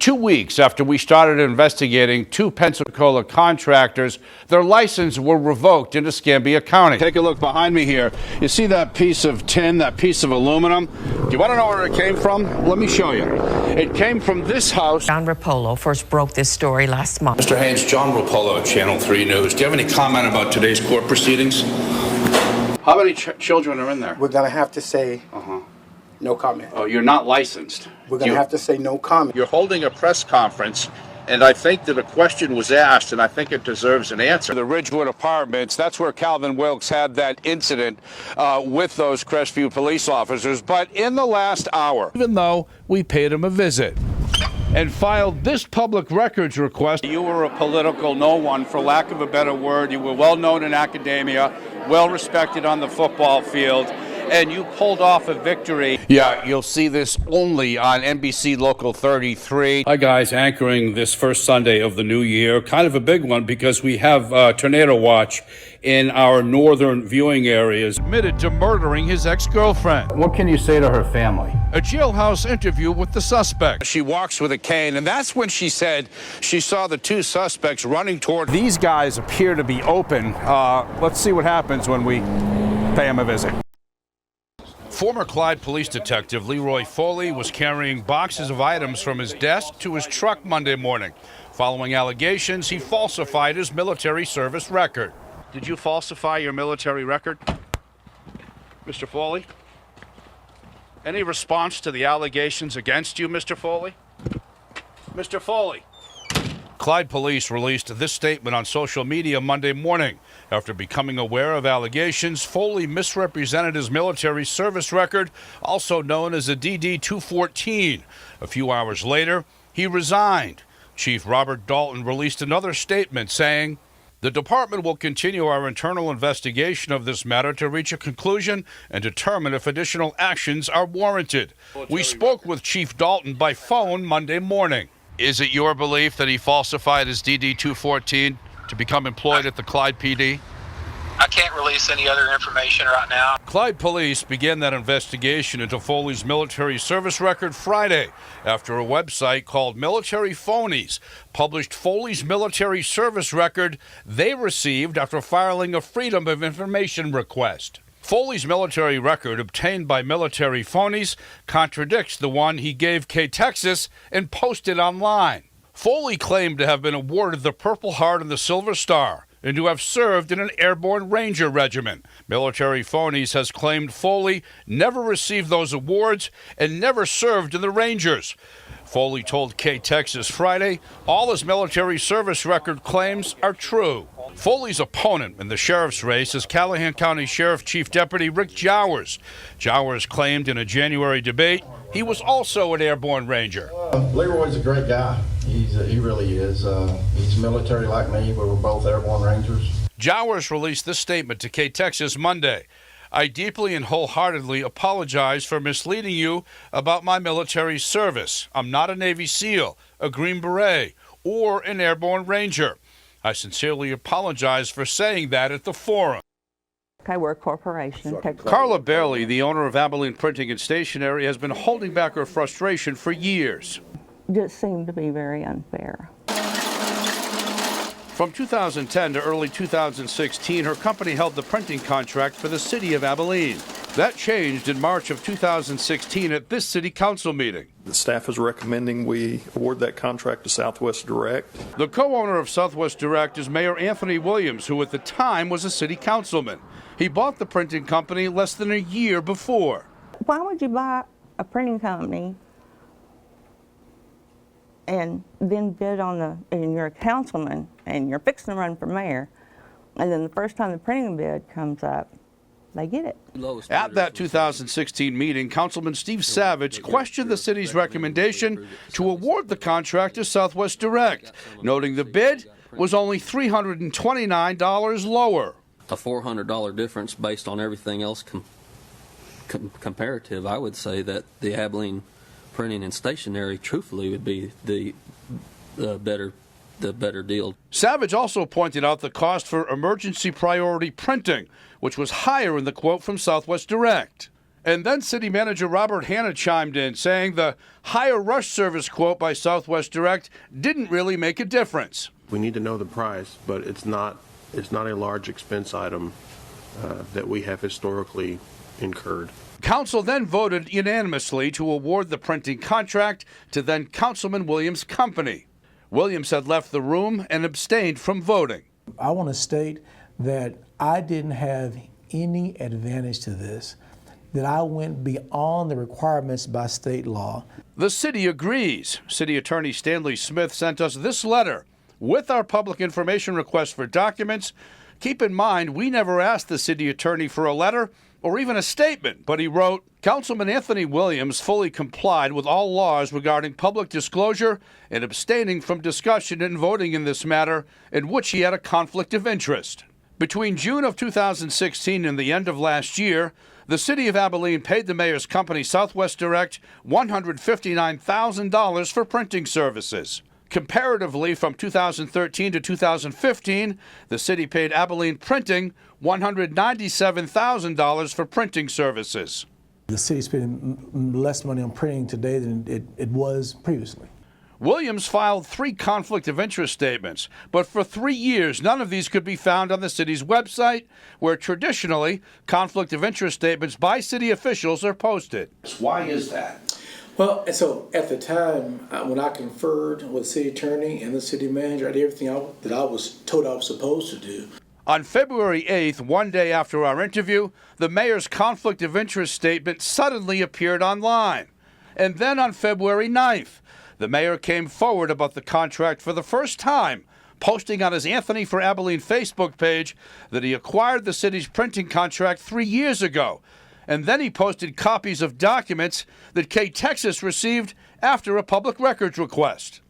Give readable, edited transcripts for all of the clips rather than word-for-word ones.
2 weeks after we started investigating two Pensacola contractors, their licenses were revoked in Escambia County. Take a look behind me here. You see that piece of tin, that piece of aluminum? Do you want to know where it came from? Let me show you. It came from this house. John Rupolo first broke this story last month. Mr. Haynes, John Rupolo, Channel 3 News. Do you have any comment about today's court proceedings? How many children are in there? We're going to have to say no comment. Oh, you're not licensed. We're going to have to say no comment. You're holding a press conference, and I think that a question was asked, and I think it deserves an answer. The Ridgewood Apartments, that's where Calvin Wilkes had that incident with those Crestview police officers. But in the last hour, even though we paid him a visit and filed this public records request. You were a political no one, for lack of a better word. You were well known in academia, well respected on the football field, and you pulled off a victory. Yeah, you'll see this only on NBC Local 33. Hi guys, anchoring this first Sunday of the new year. Kind of a big one because we have tornado watch in our northern viewing areas. Admitted to murdering his ex-girlfriend. What can you say to her family? A jailhouse interview with the suspect. She walks with a cane, and that's when she said she saw the two suspects running toward. These guys appear to be open. Let's see what happens when we pay him a visit. Former Clyde police detective Leroy Foley was carrying boxes of items from his desk to his truck Monday morning. Following allegations, he falsified his military service record. Did you falsify your military record, Mr. Foley? Any response to the allegations against you, Mr. Foley? Mr. Foley. Clyde police released this statement on social media Monday morning. After becoming aware of allegations, Foley misrepresented his military service record, also known as a DD-214. A few hours later, he resigned. Chief Robert Dalton released another statement saying, "The department will continue our internal investigation of this matter to reach a conclusion and determine if additional actions are warranted." We spoke with Chief Dalton by phone Monday morning. Is it your belief that he falsified his DD-214 to become employed at the Clyde PD? I can't release any other information right now. Clyde police began that investigation into Foley's military service record Friday after a website called Military Phonies published Foley's military service record they received after filing a Freedom of Information request. Foley's military record obtained by Military Phonies contradicts the one he gave K-Texas and posted online. Foley claimed to have been awarded the Purple Heart and the Silver Star and to have served in an airborne ranger regiment. Military Phonies has claimed Foley never received those awards and never served in the Rangers. Foley told K-Texas Friday all his military service record claims are true. Foley's opponent in the sheriff's race is Callahan County Sheriff Chief Deputy Rick Jowers. Jowers claimed in a January debate he was also an airborne ranger. Leroy's a great guy. He really is. He's military like me, but we're both airborne rangers. Jowers released this statement to K-Texas Monday. "I deeply and wholeheartedly apologize for misleading you about my military service. I'm not a Navy SEAL, a Green Beret, or an airborne ranger. I sincerely apologize for saying that at the forum." Okay, we're a corporation. Carla Bailey, the owner of Abilene Printing and Stationery, has been holding back her frustration for years. Just seemed to be very unfair. From 2010 to early 2016, her company held the printing contract for the city of Abilene. That changed in March of 2016 at this city council meeting. The staff is recommending we award that contract to Southwest Direct. The co-owner of Southwest Direct is Mayor Anthony Williams, who at the time was a city councilman. He bought the printing company less than a year before. Why would you buy a printing company and then bid on and you're a councilman and you're fixing to run for mayor, and then the first time the printing bid comes up, they get it. At that 2016 meeting, Councilman Steve Savage questioned the city's recommendation to award the contract to Southwest Direct, noting the bid was only $329 lower. A $400 difference based on everything else comparative. I would say that the Abilene Printing and Stationery truthfully would be the better deal. Savage also pointed out the cost for emergency priority printing, which was higher in the quote from Southwest Direct. And then City Manager Robert Hanna chimed in, saying the higher rush service quote by Southwest Direct didn't really make a difference. We need to know the price, but it's not a large expense item that we have historically incurred. Council then voted unanimously to award the printing contract to then Councilman Williams' company. Williams had left the room and abstained from voting. I want to state that I didn't have any advantage to this, that I went beyond the requirements by state law. The city agrees. City Attorney Stanley Smith sent us this letter with our public information request for documents. Keep in mind, we never asked the city attorney for a letter or even a statement, but he wrote, Councilman Anthony Williams fully complied with all laws regarding public disclosure and abstaining from discussion and voting in this matter in which he had a conflict of interest. Between June of 2016 and the end of last year, the city of Abilene paid the mayor's company, Southwest Direct, $159,000 for printing services. Comparatively, from 2013 to 2015, the city paid Abilene Printing $197,000 for printing services. The city's spending less money on printing today than it was previously. Williams filed 3 conflict of interest statements, but for 3 years, none of these could be found on the city's website, where traditionally conflict of interest statements by city officials are posted. Why is that? Well, and so at the time when I conferred with the city attorney and the city manager, I did everything that I was told I was supposed to do. On February 8th, one day after our interview, the mayor's conflict of interest statement suddenly appeared online. And then on February 9th, the mayor came forward about the contract for the first time, posting on his Anthony for Abilene Facebook page that he acquired the city's printing contract 3 years ago. And then he posted copies of documents that K-Texas received after a public records request.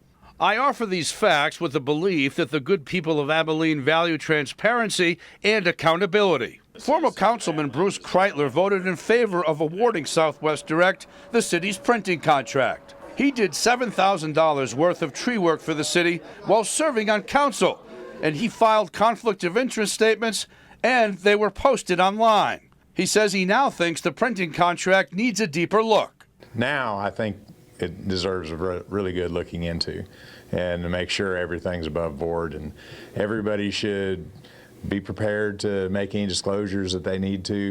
I offer these facts with the belief that the good people of Abilene value transparency and accountability. Former Councilman Bruce Kreitler voted in favor of awarding Southwest Direct the city's printing contract. He did $7,000 worth of tree work for the city while serving on council, and he filed conflict of interest statements, and they were posted online. He says he now thinks the printing contract needs a deeper look. Now I think it deserves a really good looking into, and to make sure everything's above board, and everybody should be prepared to make any disclosures that they need to